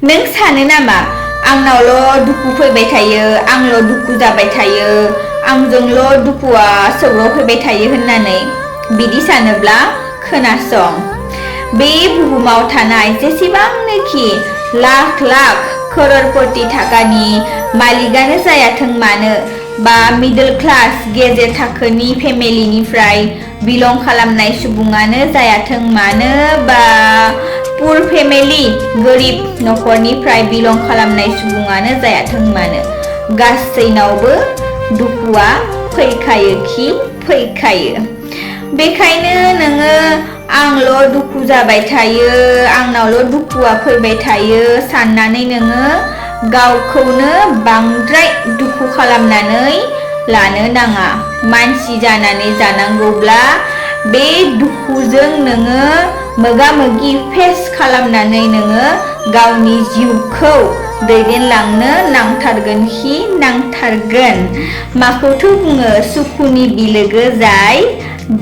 नों सानो नामा आंनावल' दुखु फैबाय थायो आंल' दुखु जाबाय थायो आंजोंल' दुखुआ सौग्राव फैबाय थायो होननानै बिदि सानोब्ला खोनासं बे बुहुमाव थानाय जेसेबांनोखि लाख लाख करोड़पति थाखानि मालिकानो जायाथों मानो बा मिडल क्लास गेजेर थाखोनि फेमिलिनिफ्राय बिलं खालामनाय सुबुङानो जायाथों मानो बा पुर फेमिलि गोरिब नखरनिफ्राय बिलं खालामनाय सुबुङानो जायाथों मानो गासैनावबो दुखुआ फैखायो बेखायनो नोङो आंल' दुखु जाबाय थायो आंनावल' दुखुआ फैबाय थायो साननानै नोङो गावखौनो बांद्राय दुखु खालामनानै लानो नाङा मानसि जानानै जानांगौब्ला बे दुखुजों नोङो मोगा-मोगि फेस खालामनानै नोङो गावनि जिउखौ दैदेनलांनो नांथारगोन माखौथ' बुङो सुखुनि बिलोगो जाय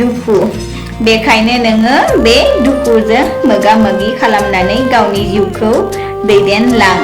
दुखु बेखायनो नोङो बे दुखुजों मोगा-मोगि खालामनानै गावनि जिउखौ दैदेनलां